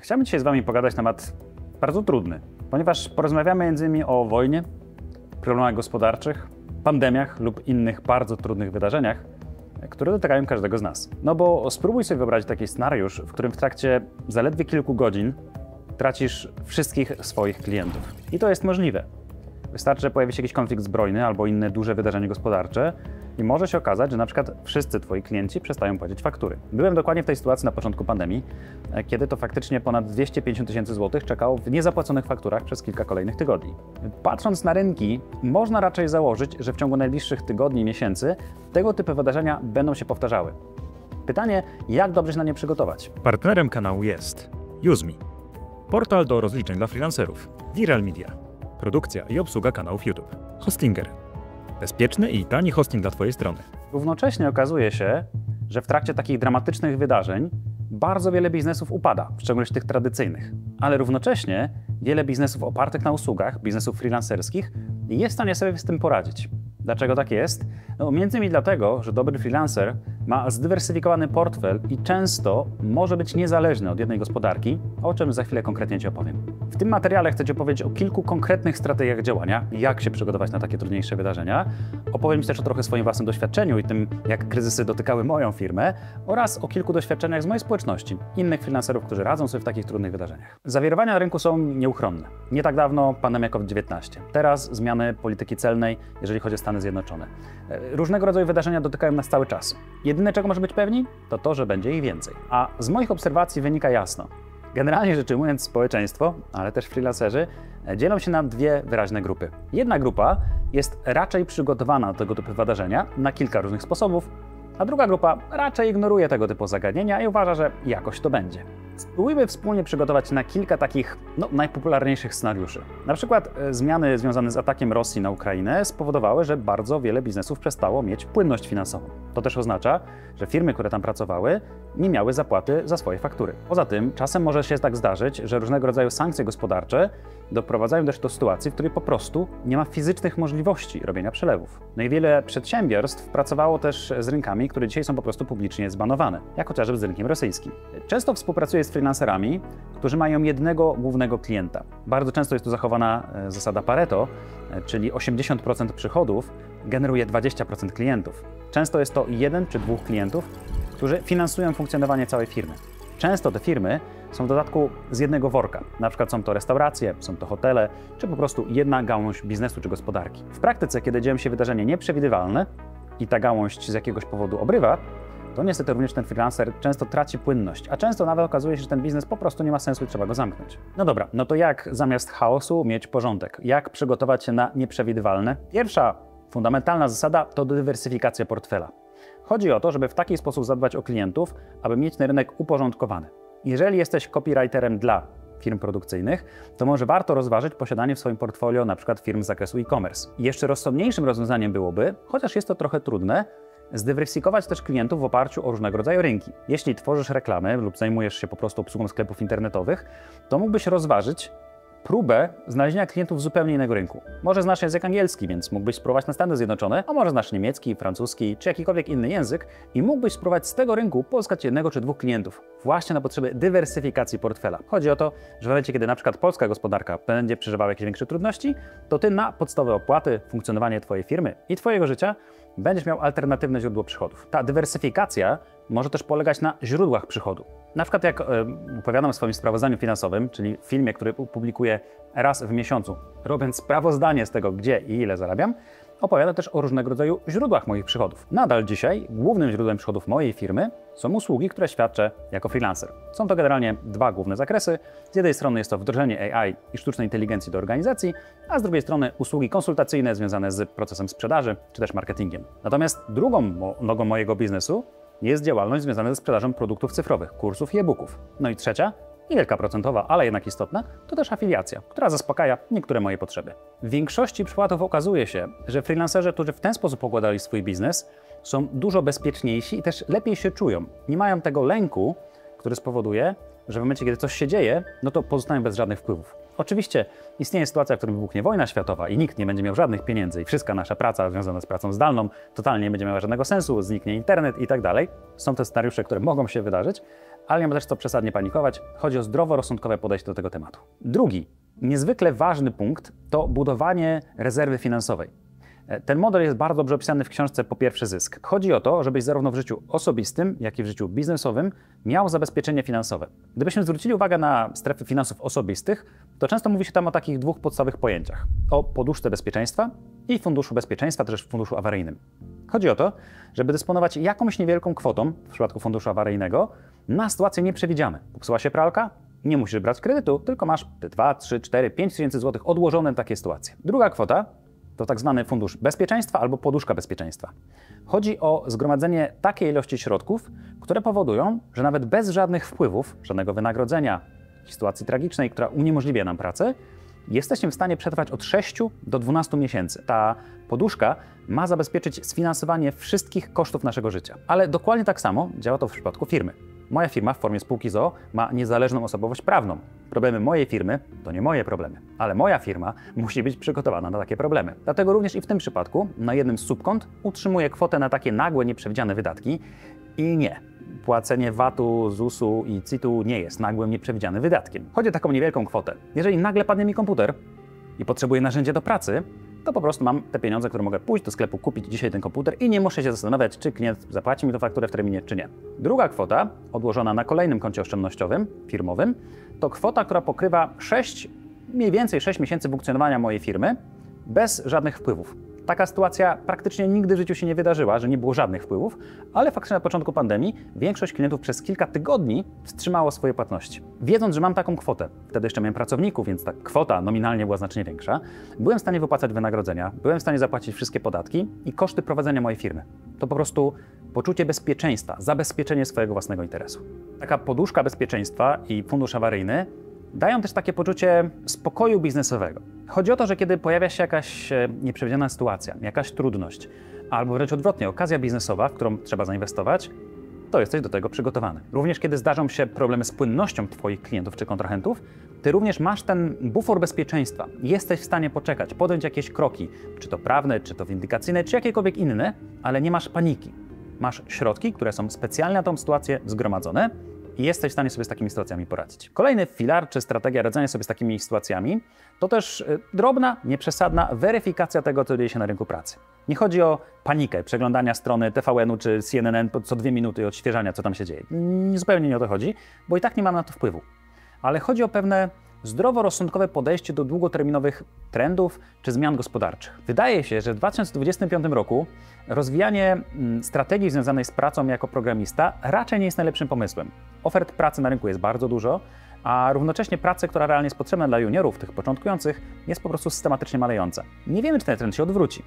Chciałbym dzisiaj z Wami pogadać na temat bardzo trudny, ponieważ porozmawiamy m.in. o wojnie, problemach gospodarczych, pandemiach lub innych bardzo trudnych wydarzeniach, które dotykają każdego z nas. No bo spróbuj sobie wyobrazić taki scenariusz, w którym w trakcie zaledwie kilku godzin tracisz wszystkich swoich klientów. I to jest możliwe. Wystarczy, że pojawi się jakiś konflikt zbrojny albo inne duże wydarzenie gospodarcze i może się okazać, że na przykład wszyscy Twoi klienci przestają płacić faktury. Byłem dokładnie w tej sytuacji na początku pandemii, kiedy to faktycznie ponad 250 000 złotych czekało w niezapłaconych fakturach przez kilka kolejnych tygodni. Patrząc na rynki, można raczej założyć, że w ciągu najbliższych tygodni i miesięcy tego typu wydarzenia będą się powtarzały. Pytanie, jak dobrze się na nie przygotować? Partnerem kanału jest UseMe, portal do rozliczeń dla freelancerów, Viral Media, produkcja i obsługa kanałów YouTube, Hostinger, bezpieczny i tani hosting dla Twojej strony. Równocześnie okazuje się, że w trakcie takich dramatycznych wydarzeń bardzo wiele biznesów upada, w szczególności tych tradycyjnych. Ale równocześnie wiele biznesów opartych na usługach, biznesów freelancerskich jest w stanie sobie z tym poradzić. Dlaczego tak jest? No, między innymi dlatego, że dobry freelancer ma zdywersyfikowany portfel i często może być niezależny od jednej gospodarki, o czym za chwilę konkretnie Ci opowiem. W tym materiale chcę Ci opowiedzieć o kilku konkretnych strategiach działania, jak się przygotować na takie trudniejsze wydarzenia. Opowiem Ci też o trochę swoim własnym doświadczeniu i tym, jak kryzysy dotykały moją firmę oraz o kilku doświadczeniach z mojej społeczności, innych freelancerów, którzy radzą sobie w takich trudnych wydarzeniach. Zawirowania na rynku są nieuchronne. Nie tak dawno pandemia COVID-19. Teraz zmiany polityki celnej, jeżeli chodzi o Stany Zjednoczone. Różnego rodzaju wydarzenia dotykają nas cały czas. Jedyne, czego możemy być pewni, to to, że będzie ich więcej. A z moich obserwacji wynika jasno. Generalnie rzecz ujmując, społeczeństwo, ale też freelancerzy dzielą się na dwie wyraźne grupy. Jedna grupa jest raczej przygotowana do tego typu wydarzenia na kilka różnych sposobów, a druga grupa raczej ignoruje tego typu zagadnienia i uważa, że jakoś to będzie. Spróbujmy wspólnie przygotować na kilka takich najpopularniejszych scenariuszy. Na przykład zmiany związane z atakiem Rosji na Ukrainę spowodowały, że bardzo wiele biznesów przestało mieć płynność finansową. To też oznacza, że firmy, które tam pracowały, nie miały zapłaty za swoje faktury. Poza tym czasem może się tak zdarzyć, że różnego rodzaju sankcje gospodarcze doprowadzają też do sytuacji, w której po prostu nie ma fizycznych możliwości robienia przelewów. No i wiele przedsiębiorstw pracowało też z rynkami, które dzisiaj są po prostu publicznie zbanowane, jak chociażby z rynkiem rosyjskim. Często współpracuję z freelancerami, którzy mają jednego głównego klienta. Bardzo często jest tu zachowana zasada Pareto, czyli 80% przychodów generuje 20% klientów. Często jest to jeden czy dwóch klientów, którzy finansują funkcjonowanie całej firmy. Często te firmy są w dodatku z jednego worka. Na przykład są to restauracje, są to hotele, czy po prostu jedna gałąź biznesu czy gospodarki. W praktyce, kiedy dzieją się wydarzenia nieprzewidywalne i ta gałąź z jakiegoś powodu obrywa, to niestety również ten freelancer często traci płynność, a często nawet okazuje się, że ten biznes po prostu nie ma sensu i trzeba go zamknąć. No dobra, no to jak zamiast chaosu mieć porządek? Jak przygotować się na nieprzewidywalne? Pierwsza fundamentalna zasada to dywersyfikacja portfela. Chodzi o to, żeby w taki sposób zadbać o klientów, aby mieć ten rynek uporządkowany. Jeżeli jesteś copywriterem dla firm produkcyjnych, to może warto rozważyć posiadanie w swoim portfolio np. firm z zakresu e-commerce. Jeszcze rozsądniejszym rozwiązaniem byłoby, chociaż jest to trochę trudne, zdywersyfikować też klientów w oparciu o różnego rodzaju rynki. Jeśli tworzysz reklamy lub zajmujesz się po prostu obsługą sklepów internetowych, to mógłbyś rozważyć próbę znalezienia klientów z zupełnie innego rynku. Może znasz język angielski, więc mógłbyś spróbować na Stany Zjednoczone, a może znasz niemiecki, francuski czy jakikolwiek inny język i mógłbyś spróbować z tego rynku pozyskać jednego czy dwóch klientów właśnie na potrzeby dywersyfikacji portfela. Chodzi o to, że w momencie, kiedy na przykład polska gospodarka będzie przeżywała jakieś większe trudności, to ty na podstawowe opłaty, funkcjonowanie Twojej firmy i Twojego życia będziesz miał alternatywne źródło przychodów. Ta dywersyfikacja może też polegać na źródłach przychodu. Na przykład jak opowiadam w swoim sprawozdaniu finansowym, czyli w filmie, który publikuję raz w miesiącu, robiąc sprawozdanie z tego, gdzie i ile zarabiam, opowiadam też o różnego rodzaju źródłach moich przychodów. Nadal dzisiaj głównym źródłem przychodów mojej firmy są usługi, które świadczę jako freelancer. Są to generalnie dwa główne zakresy. Z jednej strony jest to wdrożenie AI i sztucznej inteligencji do organizacji, a z drugiej strony usługi konsultacyjne związane z procesem sprzedaży czy też marketingiem. Natomiast drugą nogą mojego biznesu jest działalność związana ze sprzedażą produktów cyfrowych, kursów i e-booków. No i trzecia, niewielka procentowa, ale jednak istotna, to też afiliacja, która zaspokaja niektóre moje potrzeby. W większości przypadków okazuje się, że freelancerzy, którzy w ten sposób układali swój biznes, są dużo bezpieczniejsi i też lepiej się czują. Nie mają tego lęku, który spowoduje, że w momencie, kiedy coś się dzieje, no to pozostają bez żadnych wpływów. Oczywiście istnieje sytuacja, w której wybuchnie wojna światowa i nikt nie będzie miał żadnych pieniędzy i wszystka nasza praca związana z pracą zdalną totalnie nie będzie miała żadnego sensu, zniknie internet i tak dalej. Są te scenariusze, które mogą się wydarzyć, ale nie ma też co przesadnie panikować. Chodzi o zdroworozsądkowe podejście do tego tematu. Drugi, niezwykle ważny punkt to budowanie rezerwy finansowej. Ten model jest bardzo dobrze opisany w książce Po pierwsze zysk. Chodzi o to, żebyś zarówno w życiu osobistym, jak i w życiu biznesowym miał zabezpieczenie finansowe. Gdybyśmy zwrócili uwagę na strefy finansów osobistych, to często mówi się tam o takich dwóch podstawowych pojęciach. O poduszce bezpieczeństwa i funduszu bezpieczeństwa, też funduszu awaryjnym. Chodzi o to, żeby dysponować jakąś niewielką kwotą, w przypadku funduszu awaryjnego, na sytuacje nieprzewidziane. Popsuła się pralka? Nie musisz brać kredytu, tylko masz te 2, 3, 4, 5 tysięcy złotych odłożone na takie sytuacje. Druga kwota to tak zwany fundusz bezpieczeństwa albo poduszka bezpieczeństwa. Chodzi o zgromadzenie takiej ilości środków, które powodują, że nawet bez żadnych wpływów, żadnego wynagrodzenia, sytuacji tragicznej, która uniemożliwia nam pracę, jesteśmy w stanie przetrwać od 6 do 12 miesięcy. Ta poduszka ma zabezpieczyć sfinansowanie wszystkich kosztów naszego życia. Ale dokładnie tak samo działa to w przypadku firmy. Moja firma w formie spółki z o.o. ma niezależną osobowość prawną. Problemy mojej firmy to nie moje problemy, ale moja firma musi być przygotowana na takie problemy. Dlatego również i w tym przypadku na jednym z subkont utrzymuję kwotę na takie nagłe, nieprzewidziane wydatki i nie. Płacenie VAT-u, ZUS-u i CIT-u nie jest nagłym, nieprzewidzianym wydatkiem. Chodzi o taką niewielką kwotę. Jeżeli nagle padnie mi komputer i potrzebuję narzędzia do pracy, to po prostu mam te pieniądze, które mogę pójść do sklepu, kupić dzisiaj ten komputer i nie muszę się zastanawiać, czy klient zapłaci mi tę fakturę w terminie, czy nie. Druga kwota, odłożona na kolejnym koncie oszczędnościowym, firmowym, to kwota, która pokrywa mniej więcej 6 miesięcy funkcjonowania mojej firmy bez żadnych wpływów. Taka sytuacja praktycznie nigdy w życiu się nie wydarzyła, że nie było żadnych wpływów, ale faktycznie na początku pandemii większość klientów przez kilka tygodni wstrzymało swoje płatności. Wiedząc, że mam taką kwotę, wtedy jeszcze miałem pracowników, więc ta kwota nominalnie była znacznie większa, byłem w stanie wypłacać wynagrodzenia, byłem w stanie zapłacić wszystkie podatki i koszty prowadzenia mojej firmy. To po prostu poczucie bezpieczeństwa, zabezpieczenie swojego własnego interesu. Taka poduszka bezpieczeństwa i fundusz awaryjny dają też takie poczucie spokoju biznesowego. Chodzi o to, że kiedy pojawia się jakaś nieprzewidziana sytuacja, jakaś trudność, albo wręcz odwrotnie, okazja biznesowa, w którą trzeba zainwestować, to jesteś do tego przygotowany. Również kiedy zdarzą się problemy z płynnością Twoich klientów czy kontrahentów, Ty również masz ten bufor bezpieczeństwa. Jesteś w stanie poczekać, podjąć jakieś kroki, czy to prawne, czy to windykacyjne, czy jakiekolwiek inne, ale nie masz paniki. Masz środki, które są specjalnie na tą sytuację zgromadzone, i jesteś w stanie sobie z takimi sytuacjami poradzić. Kolejny filar czy strategia radzenia sobie z takimi sytuacjami to też drobna, nieprzesadna weryfikacja tego, co dzieje się na rynku pracy. Nie chodzi o panikę, przeglądania strony TVN-u czy CNN co 2 minuty i odświeżania, co tam się dzieje. Zupełnie nie o to chodzi, bo i tak nie mam na to wpływu. Ale chodzi o pewne zdroworozsądkowe podejście do długoterminowych trendów czy zmian gospodarczych. Wydaje się, że w 2025 roku rozwijanie strategii związanej z pracą jako programista raczej nie jest najlepszym pomysłem. Ofert pracy na rynku jest bardzo dużo, a równocześnie pracy, która realnie jest potrzebna dla juniorów, tych początkujących, jest po prostu systematycznie malejąca. Nie wiemy, czy ten trend się odwróci.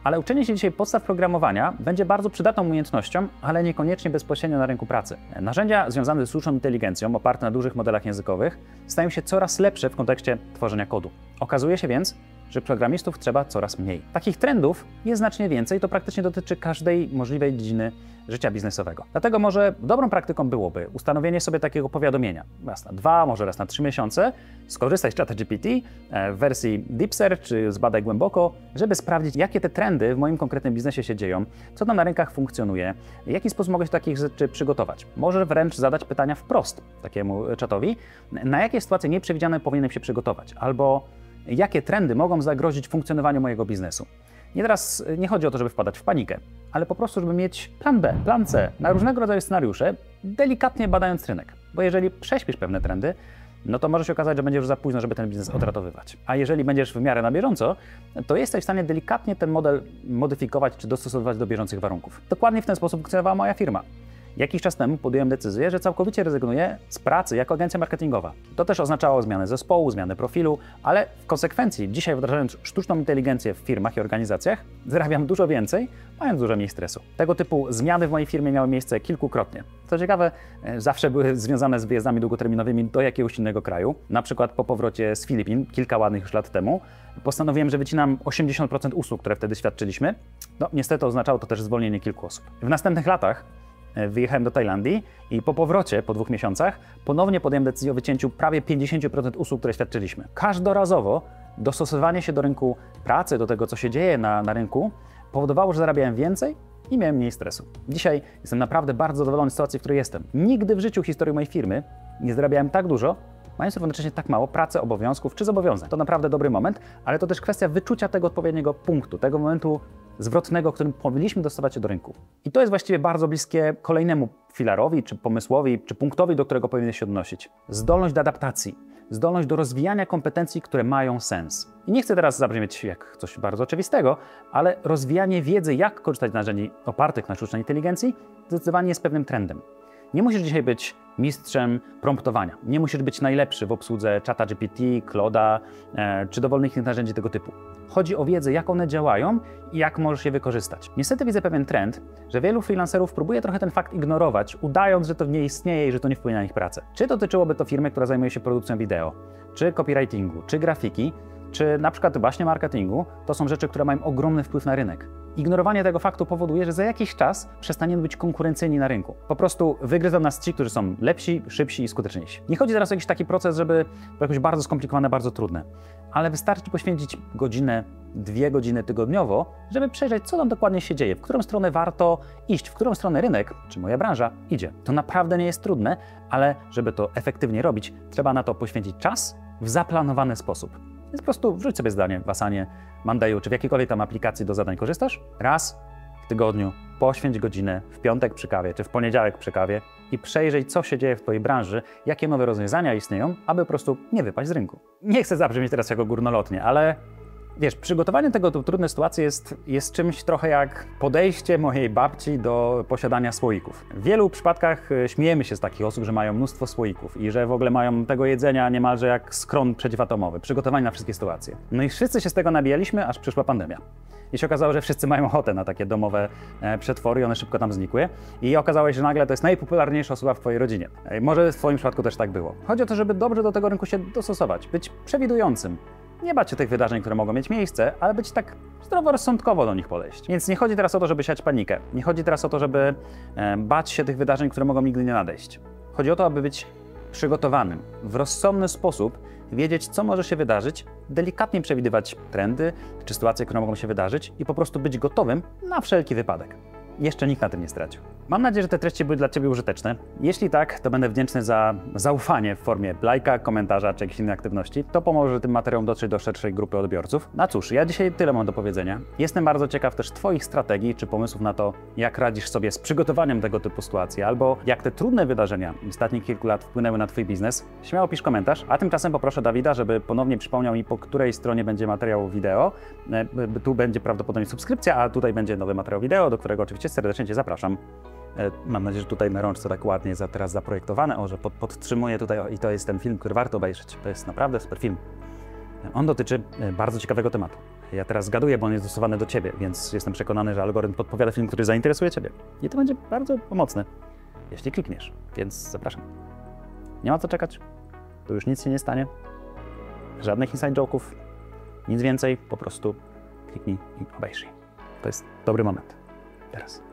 Ale uczenie się dzisiaj podstaw programowania będzie bardzo przydatną umiejętnością, ale niekoniecznie bezpośrednio na rynku pracy. Narzędzia związane z sztuczną inteligencją, oparte na dużych modelach językowych, stają się coraz lepsze w kontekście tworzenia kodu. Okazuje się więc, że programistów trzeba coraz mniej. Takich trendów jest znacznie więcej i to praktycznie dotyczy każdej możliwej dziedziny życia biznesowego. Dlatego może dobrą praktyką byłoby ustanowienie sobie takiego powiadomienia raz na 2, może raz na 3 miesiące, skorzystaj z ChatGPT w wersji Deep Search czy zbadaj głęboko, żeby sprawdzić, jakie te trendy w moim konkretnym biznesie się dzieją, co tam na rynkach funkcjonuje, w jaki sposób mogę się do takich rzeczy przygotować. Może wręcz zadać pytania wprost takiemu czatowi, na jakie sytuacje nieprzewidziane powinienem się przygotować, albo jakie trendy mogą zagrozić funkcjonowaniu mojego biznesu. Teraz nie chodzi o to, żeby wpadać w panikę, ale po prostu, żeby mieć plan B, plan C na różnego rodzaju scenariusze, delikatnie badając rynek. Bo jeżeli prześpisz pewne trendy, no to może się okazać, że będzie już za późno, żeby ten biznes odratowywać. A jeżeli będziesz w miarę na bieżąco, to jesteś w stanie delikatnie ten model modyfikować czy dostosowywać do bieżących warunków. Dokładnie w ten sposób funkcjonowała moja firma. Jakiś czas temu podjąłem decyzję, że całkowicie rezygnuję z pracy jako agencja marketingowa. To też oznaczało zmianę zespołu, zmianę profilu, ale w konsekwencji dzisiaj, wdrażając sztuczną inteligencję w firmach i organizacjach, zarabiam dużo więcej, mając dużo mniej stresu. Tego typu zmiany w mojej firmie miały miejsce kilkukrotnie. Co ciekawe, zawsze były związane z wyjazdami długoterminowymi do jakiegoś innego kraju. Na przykład po powrocie z Filipin, kilka ładnych już lat temu, postanowiłem, że wycinam 80% usług, które wtedy świadczyliśmy. No, niestety oznaczało to też zwolnienie kilku osób. W następnych latach wyjechałem do Tajlandii i po powrocie, po 2 miesiącach, ponownie podjąłem decyzję o wycięciu prawie 50% usług, które świadczyliśmy. Każdorazowo dostosowanie się do rynku pracy, do tego, co się dzieje na rynku, powodowało, że zarabiałem więcej i miałem mniej stresu. Dzisiaj jestem naprawdę bardzo zadowolony z sytuacji, w której jestem. Nigdy w życiu w historii mojej firmy nie zarabiałem tak dużo, mając równocześnie tak mało pracy, obowiązków czy zobowiązań. To naprawdę dobry moment, ale to też kwestia wyczucia tego odpowiedniego punktu, tego momentu zwrotnego, w którym powinniśmy dostosować się do rynku. I to jest właściwie bardzo bliskie kolejnemu filarowi, czy pomysłowi, czy punktowi, do którego powinieneś się odnosić. Zdolność do adaptacji, zdolność do rozwijania kompetencji, które mają sens. I nie chcę teraz zabrzmieć jak coś bardzo oczywistego, ale rozwijanie wiedzy, jak korzystać z narzędzi opartych na sztucznej inteligencji, zdecydowanie jest pewnym trendem. Nie musisz dzisiaj być mistrzem promptowania. Nie musisz być najlepszy w obsłudze czata GPT, Claude'a czy dowolnych innych narzędzi tego typu. Chodzi o wiedzę, jak one działają i jak możesz je wykorzystać. Niestety widzę pewien trend, że wielu freelancerów próbuje trochę ten fakt ignorować, udając, że to nie istnieje i że to nie wpłynie na ich pracę. Czy dotyczyłoby to firmy, która zajmuje się produkcją wideo, czy copywritingu, czy grafiki, czy na przykład właśnie marketingu, to są rzeczy, które mają ogromny wpływ na rynek. Ignorowanie tego faktu powoduje, że za jakiś czas przestaniemy być konkurencyjni na rynku. Po prostu wygryzą nas ci, którzy są lepsi, szybsi i skuteczniejsi. Nie chodzi teraz o jakiś taki proces, żeby to jakoś bardzo skomplikowane, bardzo trudne, ale wystarczy poświęcić godzinę, 2 godziny tygodniowo, żeby przejrzeć, co tam dokładnie się dzieje, w którą stronę warto iść, w którą stronę rynek, czy moja branża idzie. To naprawdę nie jest trudne, ale żeby to efektywnie robić, trzeba na to poświęcić czas w zaplanowany sposób. Więc po prostu wrzuć sobie zdanie w Asanie, Mondayu, czy w jakiejkolwiek tam aplikacji do zadań korzystasz, raz w tygodniu poświęć godzinę w piątek przy kawie, czy w poniedziałek przy kawie i przejrzyj, co się dzieje w twojej branży, jakie nowe rozwiązania istnieją, aby po prostu nie wypaść z rynku. Nie chcę zabrzmieć teraz jako górnolotnie, ale wiesz, przygotowanie tego do trudnej sytuacji jest czymś trochę jak podejście mojej babci do posiadania słoików. W wielu przypadkach śmiejemy się z takich osób, że mają mnóstwo słoików i że w ogóle mają tego jedzenia niemalże jak schron przeciwatomowy, przygotowani na wszystkie sytuacje. No i wszyscy się z tego nabijaliśmy, aż przyszła pandemia. I się okazało, że wszyscy mają ochotę na takie domowe przetwory i one szybko tam znikły. I okazało się, że nagle to jest najpopularniejsza osoba w twojej rodzinie. Może w twoim przypadku też tak było. Chodzi o to, żeby dobrze do tego rynku się dostosować, być przewidującym. Nie bać się tych wydarzeń, które mogą mieć miejsce, ale być tak zdroworozsądkowo do nich podejść. Więc nie chodzi teraz o to, żeby siać panikę. Nie chodzi teraz o to, żeby bać się tych wydarzeń, które mogą nigdy nie nadejść. Chodzi o to, aby być przygotowanym, w rozsądny sposób wiedzieć, co może się wydarzyć, delikatnie przewidywać trendy czy sytuacje, które mogą się wydarzyć i po prostu być gotowym na wszelki wypadek. Jeszcze nikt na tym nie stracił. Mam nadzieję, że te treści były dla Ciebie użyteczne. Jeśli tak, to będę wdzięczny za zaufanie w formie lajka, komentarza czy jakiejś innej aktywności. To pomoże tym materiałom dotrzeć do szerszej grupy odbiorców. No cóż, ja dzisiaj tyle mam do powiedzenia. Jestem bardzo ciekaw też Twoich strategii czy pomysłów na to, jak radzisz sobie z przygotowaniem tego typu sytuacji, albo jak te trudne wydarzenia ostatnich kilku lat wpłynęły na Twój biznes. Śmiało pisz komentarz, a tymczasem poproszę Dawida, żeby ponownie przypomniał mi, po której stronie będzie materiał wideo. Tu będzie prawdopodobnie subskrypcja, a tutaj będzie nowy materiał wideo, do którego oczywiście serdecznie Cię zapraszam. Mam nadzieję, że tutaj na rączce tak ładnie jest teraz zaprojektowane, że podtrzymuję tutaj i to jest ten film, który warto obejrzeć. To jest naprawdę super film. On dotyczy bardzo ciekawego tematu. Ja teraz zgaduję, bo on jest dostosowany do Ciebie, więc jestem przekonany, że algorytm podpowiada film, który zainteresuje Ciebie. I to będzie bardzo pomocne, jeśli klikniesz, więc zapraszam. Nie ma co czekać, tu już nic się nie stanie, żadnych inside joke'ów, nic więcej, po prostu kliknij i obejrzyj. To jest dobry moment. Teraz.